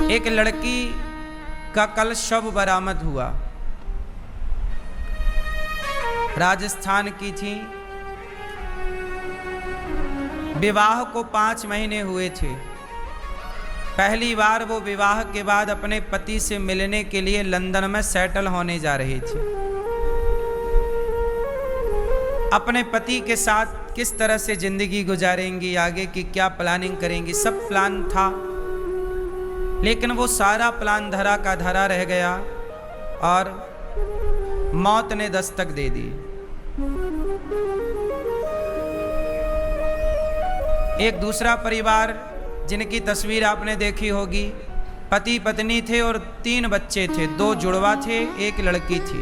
एक लड़की का कल शव बरामद हुआ। राजस्थान की थी। विवाह को 5 महीने हुए थे। पहली बार वो विवाह के बाद अपने पति से मिलने के लिए लंदन में सेटल होने जा रही थी। अपने पति के साथ किस तरह से जिंदगी गुजारेंगी, आगे की क्या प्लानिंग करेंगी, सब प्लान था। लेकिन वो सारा प्लान धरा का धरा रह गया और मौत ने दस्तक दे दी। एक दूसरा परिवार जिनकी तस्वीर आपने देखी होगी, पति पत्नी थे और 3 बच्चे थे। 2 जुड़वा थे, 1 लड़की थी।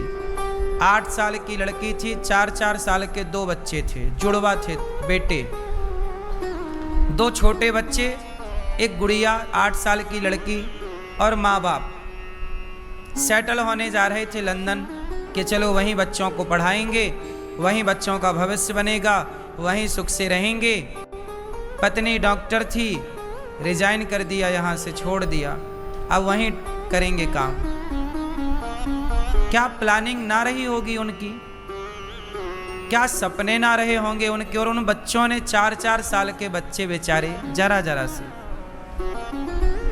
8 साल की लड़की थी, 4 साल के 2 बच्चे थे, जुड़वा थे बेटे। 2 छोटे बच्चे, एक गुड़िया 8 साल की लड़की और माँ बाप सेटल होने जा रहे थे लंदन कि चलो वहीं बच्चों को पढ़ाएंगे, वहीं बच्चों का भविष्य बनेगा, वहीं सुख से रहेंगे। पत्नी डॉक्टर थी, रिजाइन कर दिया, यहाँ से छोड़ दिया, अब वहीं करेंगे काम। क्या प्लानिंग ना रही होगी उनकी, क्या सपने ना रहे होंगे उनके। और उन बच्चों ने 4 साल के बच्चे बेचारे जरा जरा से,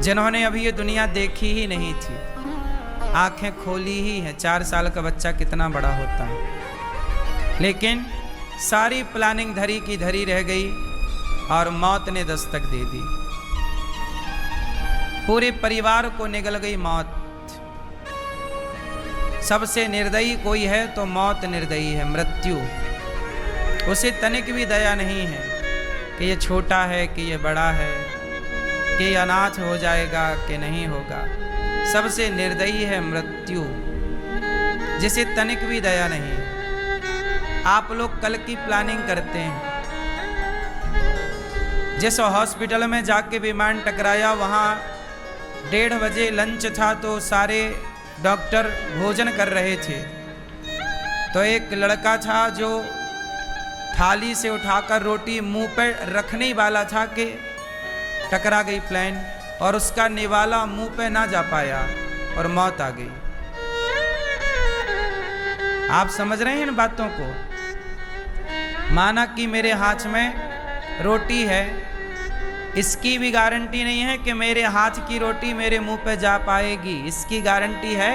जिन्होंने अभी ये दुनिया देखी ही नहीं थी, आंखें खोली ही है। 4 साल का बच्चा कितना बड़ा होता है। लेकिन सारी प्लानिंग धरी की धरी रह गई और मौत ने दस्तक दे दी। पूरे परिवार को निगल गई मौत। सबसे निर्दयी कोई है तो मौत निर्दयी है, मृत्यु। उसे तनिक भी दया नहीं है कि ये छोटा है कि ये बड़ा है, कि ये अनाथ हो जाएगा कि नहीं होगा। सबसे निर्दयी है मृत्यु, जिसे तनिक भी दया नहीं है। आप लोग कल की प्लानिंग करते हैं। जिस हॉस्पिटल में जाके विमान टकराया, वहाँ 1:30 बजे लंच था तो सारे डॉक्टर भोजन कर रहे थे। तो एक लड़का था जो थाली से उठाकर रोटी मुंह पर रखने ही वाला था कि टकरा गई प्लेन, और उसका निवाला मुंह पे ना जा पाया और मौत आ गई। आप समझ रहे हैं इन बातों को। माना कि मेरे हाथ में रोटी है, इसकी भी गारंटी नहीं है कि मेरे हाथ की रोटी मेरे मुंह पे जा पाएगी, इसकी गारंटी है।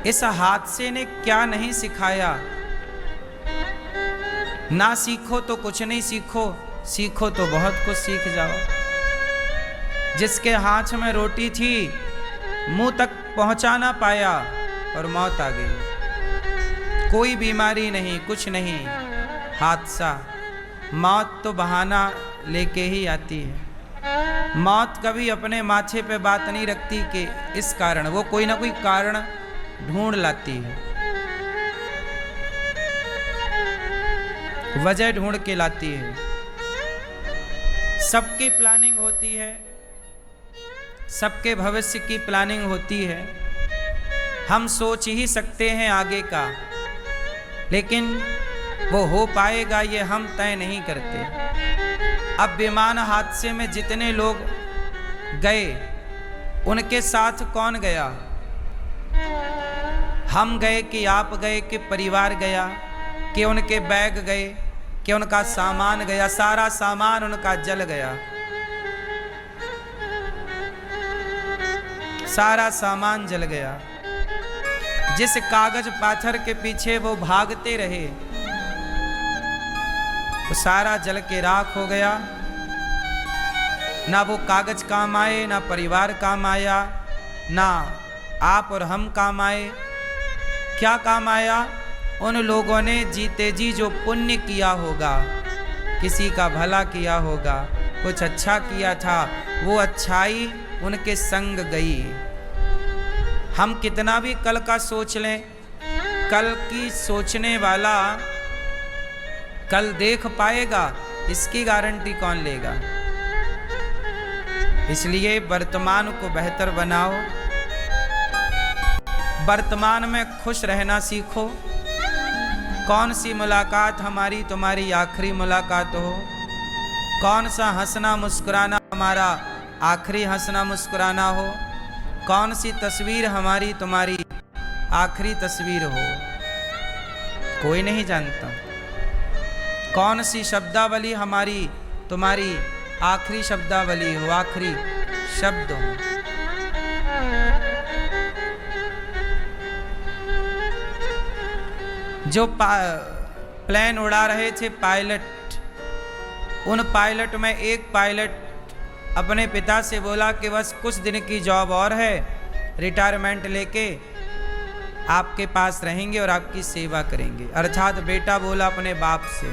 इस हादसे ने क्या नहीं सिखाया। ना सीखो तो कुछ नहीं सीखो, सीखो तो बहुत कुछ सीख जाओ। जिसके हाथ में रोटी थी मुंह तक पहुंचा ना पाया और मौत आ गई। कोई बीमारी नहीं, कुछ नहीं, हादसा। मौत तो बहाना लेके ही आती है। मौत कभी अपने माथे पे बात नहीं रखती कि इस कारण, वो कोई ना कोई कारण ढूंढ लाती है, वजह ढूंढ के लाती है। सबकी प्लानिंग होती है, सबके भविष्य की प्लानिंग होती है। हम सोच ही सकते हैं आगे का, लेकिन वो हो पाएगा ये हम तय नहीं करते। अब विमान हादसे में जितने लोग गए, उनके साथ कौन गया? हम गए कि आप गए कि परिवार गया, कि उनके बैग गए, कि उनका सामान गया? सारा सामान उनका जल गया, सारा सामान जल गया। जिस कागज पाथर के पीछे वो भागते रहे, वो सारा जल के राख हो गया। ना वो कागज काम आए, ना परिवार काम आया, ना आप और हम काम आए। क्या काम आया? उन लोगों ने जीते जी जो पुण्य किया होगा, किसी का भला किया होगा, कुछ अच्छा किया था, वो अच्छाई उनके संग गई। हम कितना भी कल का सोच लें, कल की सोचने वाला कल देख पाएगा, इसकी गारंटी कौन लेगा? इसलिए वर्तमान को बेहतर बनाओ, वर्तमान में खुश रहना सीखो। कौन सी मुलाकात हमारी तुम्हारी आखिरी मुलाकात हो, कौन सा हंसना मुस्कुराना हमारा आखिरी हंसना मुस्कुराना हो, कौन सी तस्वीर हमारी तुम्हारी आखिरी तस्वीर हो, कोई नहीं जानता। कौन सी शब्दावली हमारी तुम्हारी आखिरी शब्दावली हो, आखिरी शब्द हो। जो प्लेन उड़ा रहे थे पायलट, उन पायलट में एक पायलट अपने पिता से बोला कि बस कुछ दिन की जॉब और है, रिटायरमेंट लेके आपके पास रहेंगे और आपकी सेवा करेंगे। अर्थात बेटा बोला अपने बाप से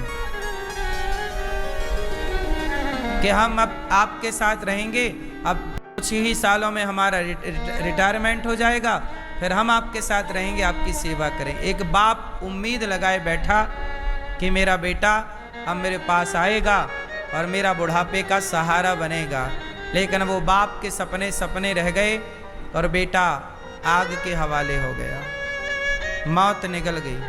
कि हम अब आपके साथ रहेंगे, अब कुछ ही सालों में हमारा रिटायरमेंट हो जाएगा, फिर हम आपके साथ रहेंगे, आपकी सेवा करें। एक बाप उम्मीद लगाए बैठा कि मेरा बेटा अब मेरे पास आएगा और मेरा बुढ़ापे का सहारा बनेगा, लेकिन वो बाप के सपने सपने रह गए और बेटा आग के हवाले हो गया, मौत निकल गई।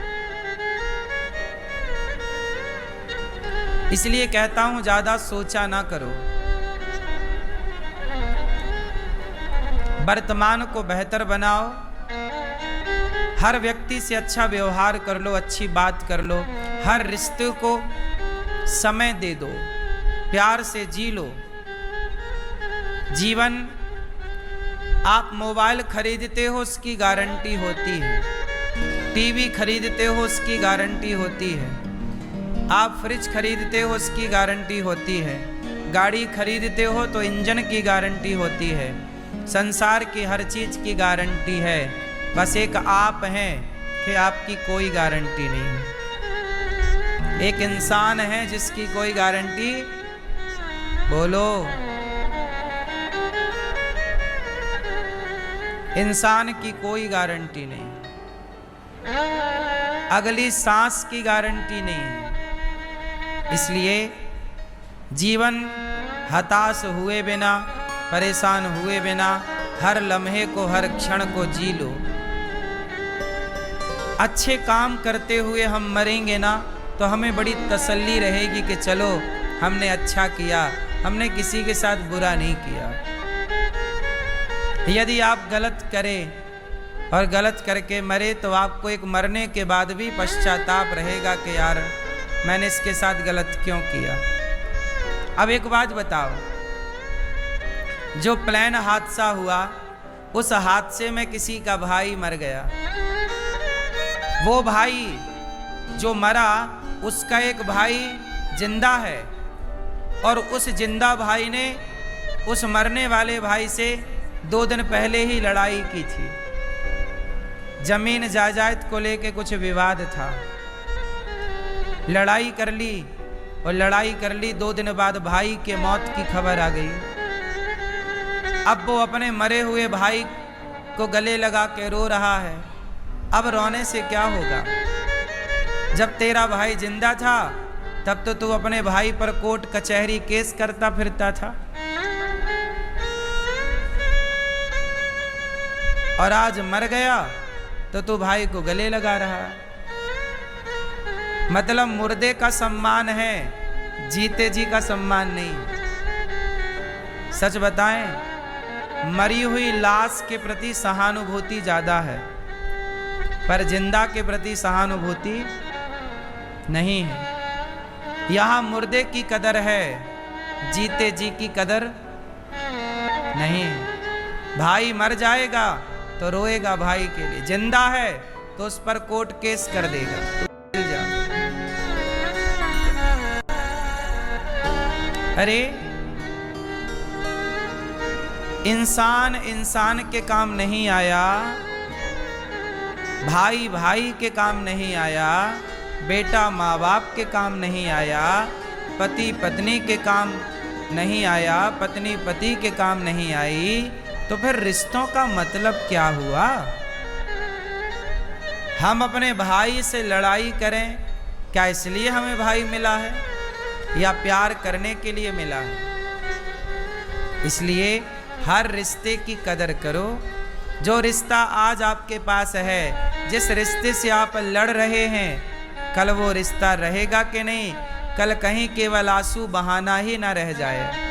इसलिए कहता हूं ज्यादा सोचा ना करो, वर्तमान को बेहतर बनाओ, हर व्यक्ति से अच्छा व्यवहार कर लो, अच्छी बात कर लो, हर रिश्ते को समय दे दो, प्यार से जी लो। जीवन आप मोबाइल खरीदते हो उसकी गारंटी होती है, टीवी खरीदते हो उसकी गारंटी होती है, आप फ्रिज खरीदते हो उसकी गारंटी होती है, गाड़ी खरीदते हो तो इंजन की गारंटी होती है, संसार की हर चीज की गारंटी है। बस एक आप हैं कि आपकी कोई गारंटी नहीं है। एक इंसान है जिसकी कोई गारंटी, बोलो, इंसान की कोई गारंटी नहीं, अगली सांस की गारंटी नहीं है। इसलिए जीवन हताश हुए बिना, परेशान हुए बिना हर लम्हे को, हर क्षण को जी लो। अच्छे काम करते हुए हम मरेंगे ना तो हमें बड़ी तसल्ली रहेगी कि चलो हमने अच्छा किया, हमने किसी के साथ बुरा नहीं किया। यदि आप गलत करें और गलत करके मरे तो आपको एक मरने के बाद भी पश्चाताप रहेगा कि यार मैंने इसके साथ गलत क्यों किया। अब एक बात बताओ, जो प्लेन हादसा हुआ उस हादसे में किसी का भाई मर गया, वो भाई जो मरा उसका एक भाई जिंदा है और उस जिंदा भाई ने उस मरने वाले भाई से 2 दिन पहले ही लड़ाई की थी। जमीन जायदाद को लेके कुछ विवाद था, लड़ाई कर ली और लड़ाई कर ली, 2 दिन बाद भाई के मौत की खबर आ गई। अब वो अपने मरे हुए भाई को गले लगा के रो रहा है। अब रोने से क्या होगा? जब तेरा भाई जिंदा था तब तो तू अपने भाई पर कोर्ट कचहरी केस करता फिरता था, और आज मर गया तो तू भाई को गले लगा रहा है। मतलब मुर्दे का सम्मान है, जीते जी का सम्मान नहीं। सच बताएं, मरी हुई लाश के प्रति सहानुभूति ज्यादा है, पर जिंदा के प्रति सहानुभूति नहीं है। यहां मुर्दे की कदर है, जीते जी की कदर नहीं है। भाई मर जाएगा तो रोएगा भाई के लिए, जिंदा है तो उस पर कोर्ट केस कर देगा, तो मिल जा। अरे इंसान इंसान के काम नहीं आया, भाई भाई के काम नहीं आया, बेटा माँ बाप के काम नहीं आया, पति पत्नी के काम नहीं आया, पत्नी पति के काम नहीं आई, तो फिर रिश्तों का मतलब क्या हुआ? हम अपने भाई से लड़ाई करें, क्या इसलिए हमें भाई मिला है या प्यार करने के लिए मिला है? इसलिए हर रिश्ते की कदर करो। जो रिश्ता आज आपके पास है, जिस रिश्ते से आप लड़ रहे हैं, कल वो रिश्ता रहेगा कि नहीं, कल कहीं केवल आंसू बहाना ही ना रह जाए।